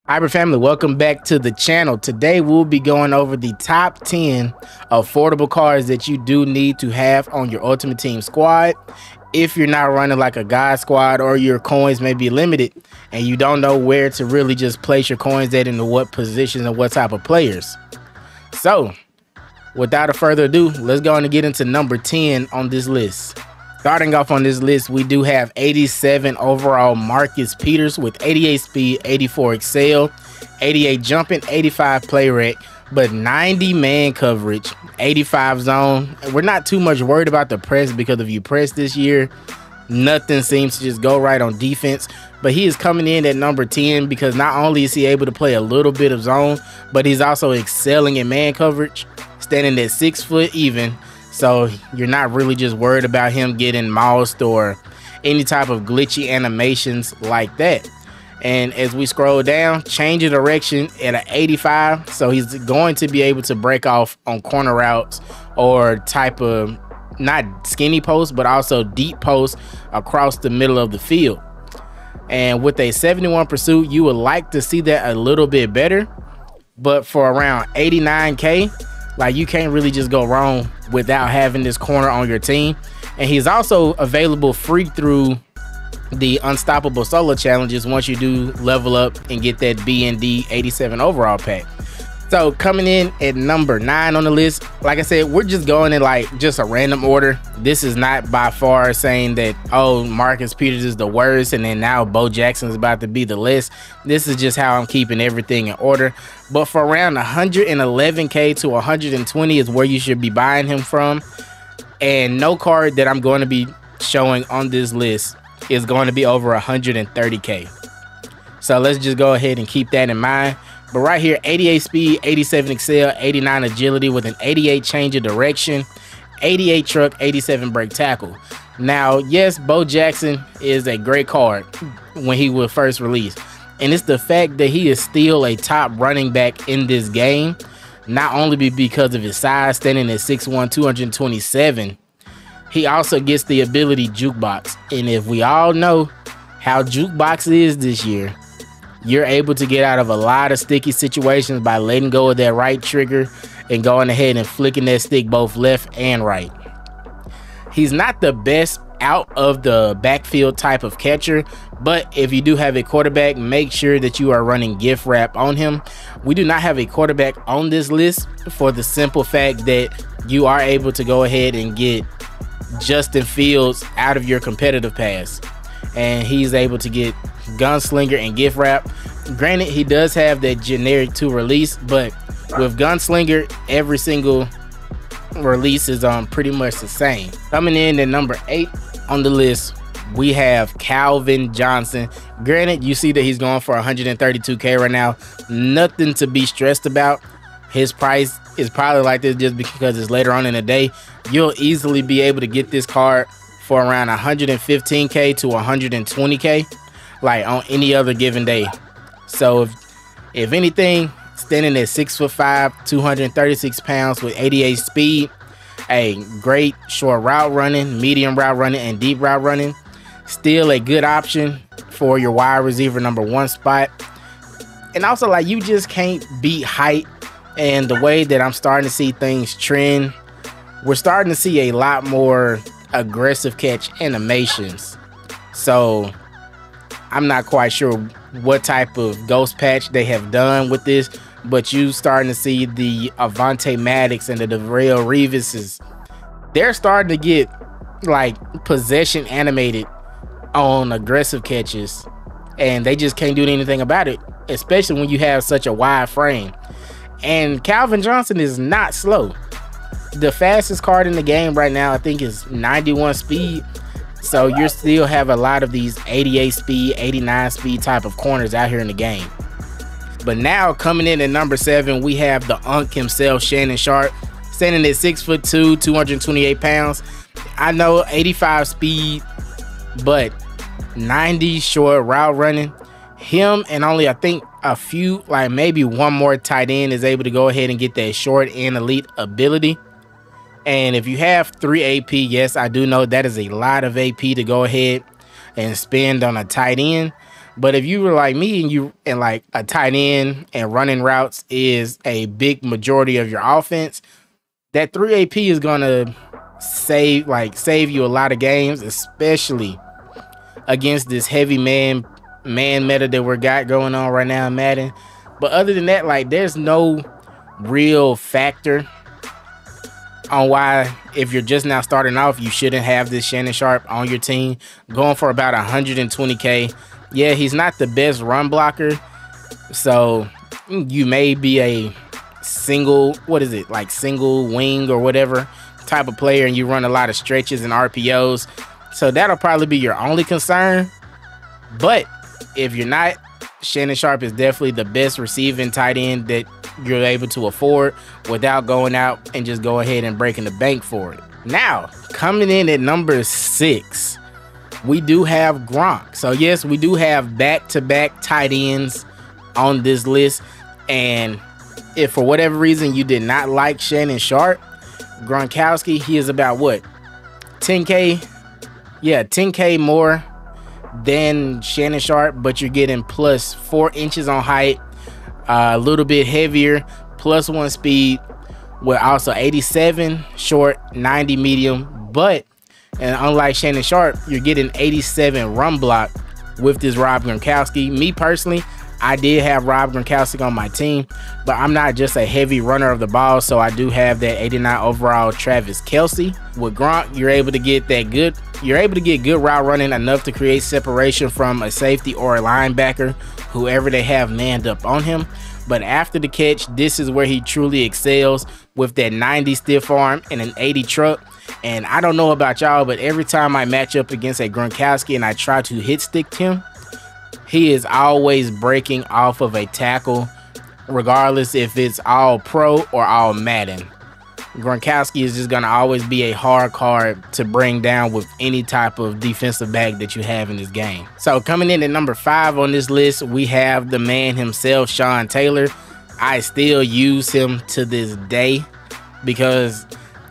Hybrid family, welcome back to the channel. Today we'll be going over the top 10 affordable cards that you do need to have on your Ultimate Team squad. If you're not running like a God squad or your coins may be limited and you don't know where to really just place your coins at into what positions and what type of players. So without a further ado, let's go on and get into number 10 on this list. Starting off on this list, we do have 87 overall Marcus Peters with 88 speed, 84 excel, 88 jumping, 85 play rate, but 90 man coverage, 85 zone. We're not too much worried about the press because if you press this year, nothing seems to just go right on defense. But he is coming in at number 10 because not only is he able to play a little bit of zone, but he's also excelling in man coverage, standing at 6 foot even. So you're not really just worried about him getting moused or any type of glitchy animations like that. And as we scroll down, change of direction at an 85. So he's going to be able to break off on corner routes or type of not skinny posts, but also deep posts across the middle of the field. And with a 71 pursuit, you would like to see that a little bit better. But for around 89K, like, you can't really just go wrong without having this corner on your team. And he's also available free through the Unstoppable Solo challenges once you do level up and get that BND 87 overall pack. So coming in at number 9 on the list, like I said, we're just going in like just a random order. This is not by far saying that, oh, Marcus Peters is the worst and then now Bo Jackson is about to be the list. This is just how I'm keeping everything in order. But for around 111K to 120 is where you should be buying him from. And no card that I'm going to be showing on this list is going to be over 130K. So let's just go ahead and keep that in mind. But right here, 88 speed, 87 excel, 89 agility with an 88 change of direction, 88 truck, 87 break tackle. Now, yes, Bo Jackson is a great card when he was first released. And it's the fact that he is still a top running back in this game. Not only because of his size, standing at 6'1", 227. He also gets the ability Jukebox. And if we all know how Jukebox is this year, you're able to get out of a lot of sticky situations by letting go of that right trigger and going ahead and flicking that stick both left and right. He's not the best out of the backfield type of catcher, but if you do have a quarterback, make sure that you are running gift wrap on him. We do not have a quarterback on this list for the simple fact that you are able to go ahead and get Justin Fields out of your competitive pass, and he's able to get Gunslinger and gift wrap. Granted, he does have that generic 2 release, but with Gunslinger, every single release is pretty much the same. Coming in at number 8 on the list, we have Calvin Johnson. Granted, you see that he's going for 132K right now. Nothing to be stressed about. His price is probably like this just because it's later on in the day. You'll easily be able to get this card for around 115K to 120K. like on any other given day. So if anything, standing at 6'5", 236 pounds with 88 speed, a great short route running, medium route running, and deep route running. Still a good option for your wide receiver number 1 spot. And also, like, you just can't beat height. And the way that I'm starting to see things trend, we're starting to see a lot more aggressive catch animations. So I'm not quite sure what type of ghost patch they have done with this, but you starting to see the Avante Maddox and the Darrelle Revises. They're starting to get like possession animated on aggressive catches, and they just can't do anything about it, especially when you have such a wide frame. And Calvin Johnson is not slow. The fastest card in the game right now, I think, is 91 speed. So you still have a lot of these 88 speed, 89 speed type of corners out here in the game. But now coming in at number 7, we have the Unk himself, Shannon Sharp, standing at 6'2", 228 pounds. I know 85 speed, but 90 short route running. Him and only, I think, a few, like maybe one more tight end is able to go ahead and get that short and elite ability. And if you have 3 AP, yes, I do know that is a lot of AP to go ahead and spend on a tight end. But if you were like me and like a tight end and running routes is a big majority of your offense, that 3 AP is gonna save you a lot of games, especially against this heavy man meta that we got going on right now in Madden. But other than that, like, there's no real factor on why, if you're just now starting off, you shouldn't have this Shannon Sharpe on your team. Going for about 120K. Yeah, he's not the best run blocker, so you may be a single wing or whatever type of player, and you run a lot of stretches and RPOs, so that'll probably be your only concern. But if you're not, Shannon Sharpe is definitely the best receiving tight end that you're able to afford without going out and just go ahead and breaking the bank for it. Now, coming in at number 6, we do have Gronk. So yes, we do have back-to-back tight ends on this list, and if for whatever reason you did not like Shannon Sharpe, Gronkowski, he is about what, 10K? Yeah, 10K more than Shannon Sharpe, but you're getting plus 4 inches on height, a little bit heavier, plus 1 speed, with also 87 short, 90 medium. But, and unlike Shannon Sharpe, you're getting 87 run block with this Rob Gronkowski. Me personally, I did have Rob Gronkowski on my team, but I'm not just a heavy runner of the ball, so I do have that 89 overall Travis Kelce. With Gronk, you're able to get good route running, enough to create separation from a safety or a linebacker, whoever they have manned up on him. But after the catch, this is where he truly excels, with that 90 stiff arm and an 80 truck. And I don't know about y'all, but every time I match up against a Gronkowski and I try to hit stick him, he is always breaking off of a tackle, regardless if it's all pro or all Madden. Gronkowski is just going to always be a hard card to bring down with any type of defensive back that you have in this game. So coming in at number 5 on this list, we have the man himself, Sean Taylor. I still use him to this day because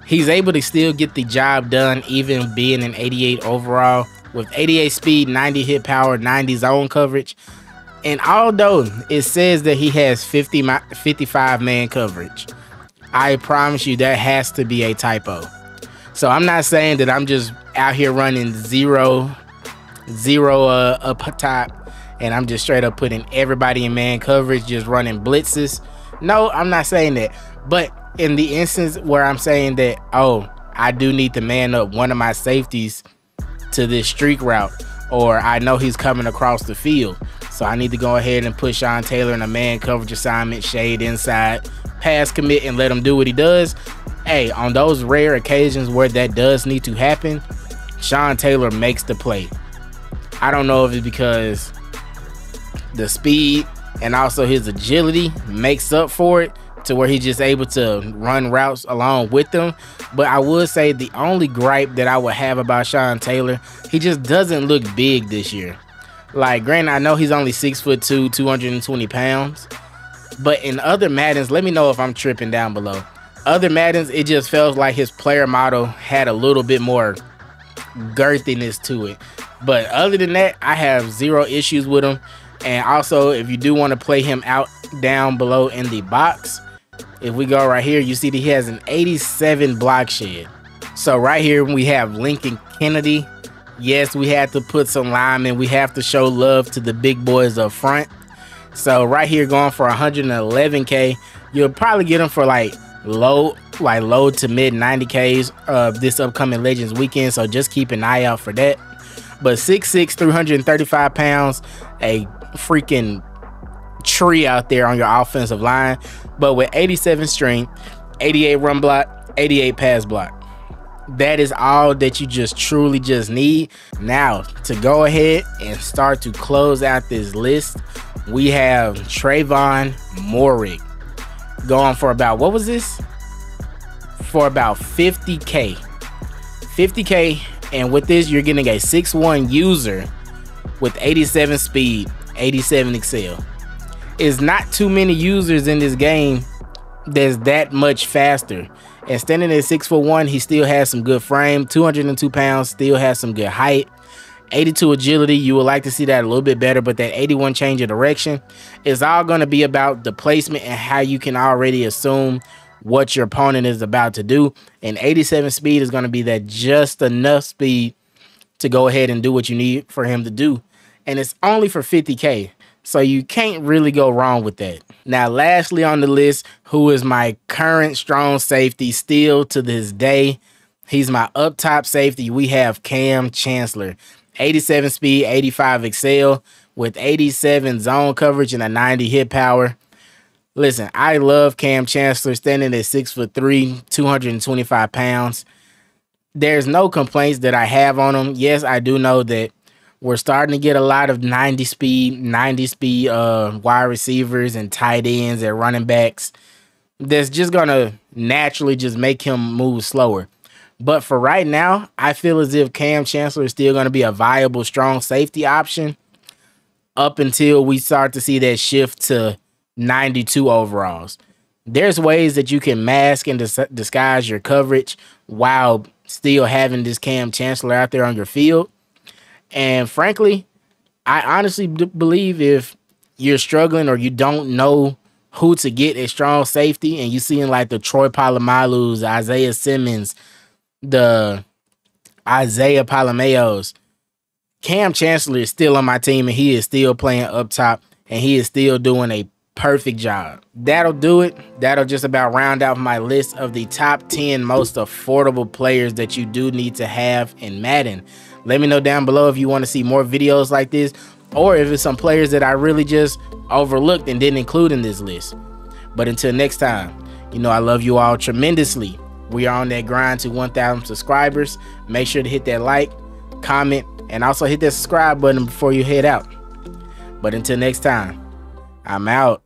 he's able to still get the job done, even being an 88 overall. With 88 speed, 90 hit power, 90 zone coverage. And although it says that he has 55 man coverage, I promise you that has to be a typo. So I'm not saying that I'm just out here running zero up top and I'm just straight up putting everybody in man coverage, just running blitzes. No, I'm not saying that. But in the instance where I'm saying that, oh, I do need to man up one of my safeties to this streak route, or I know he's coming across the field, so I need to go ahead and put Sean Taylor in a man coverage assignment, shade inside, pass commit, and let him do what he does. Hey, on those rare occasions where that does need to happen, Sean Taylor makes the play. I don't know if it's because the speed and also his agility makes up for it, to where he's just able to run routes along with them. But I would say the only gripe that I would have about Sean Taylor, he just doesn't look big this year. Like, granted, I know he's only 6'2", 220 pounds, but in other Maddens, let me know if I'm tripping down below. Other Maddens, it just felt like his player model had a little bit more girthiness to it. But other than that, I have zero issues with him. And also, if you do want to play him out down below in the box, if we go right here, you see that he has an 87 block shed. So right here we have Lincoln Kennedy. Yes, we had to put some linemen. We have to show love to the big boys up front. So right here, going for 111K, you'll probably get him for like low to mid 90Ks this upcoming Legends weekend. So just keep an eye out for that. But 6'6", 335 pounds, a freaking tree out there on your offensive line. But with 87 strength, 88 run block, 88 pass block. That is all that you just truly just need. Now, to go ahead and start to close out this list, we have Trayvon Moehrig going for about, what was this? For about 50K. 50K, and with this, you're getting a 6'1" user with 87 speed, 87 excel. Is not too many users in this game that's that much faster. And standing at 6'1", he still has some good frame, 202 pounds, still has some good height. 82 agility, you would like to see that a little bit better, but that 81 change of direction is all going to be about the placement and how you can already assume what your opponent is about to do. And 87 speed is going to be that just enough speed to go ahead and do what you need for him to do. And it's only for 50K, so you can't really go wrong with that. Now, lastly on the list, who is my current strong safety still to this day, he's my up top safety. We have Cam Chancellor. 87 speed, 85 excel, with 87 zone coverage and a 90 hit power. Listen, I love Cam Chancellor, standing at 6'3", 225 pounds. There's no complaints that I have on him. Yes, I do know that we're starting to get a lot of 90 speed wide receivers and tight ends and running backs. That's just going to naturally just make him move slower. But for right now, I feel as if Cam Chancellor is still going to be a viable, strong safety option up until we start to see that shift to 92 overalls. There's ways that you can mask and disguise your coverage while still having this Cam Chancellor out there on your field. And frankly, I honestly believe if you're struggling or you don't know who to get a strong safety and you seeing like the Troy Polamalu's, Isaiah Simmons, the Isaiah Palameos, Cam Chancellor is still on my team and he is still playing up top and he is still doing a perfect job. That'll do it. That'll just about round out my list of the top 10 most affordable players that you do need to have in Madden. Let me know down below if you want to see more videos like this or if it's some players that I really just overlooked and didn't include in this list. But until next time, you know I love you all tremendously. We are on that grind to 1,000 subscribers. Make sure to hit that like, comment, and also hit that subscribe button before you head out. But until next time, I'm out.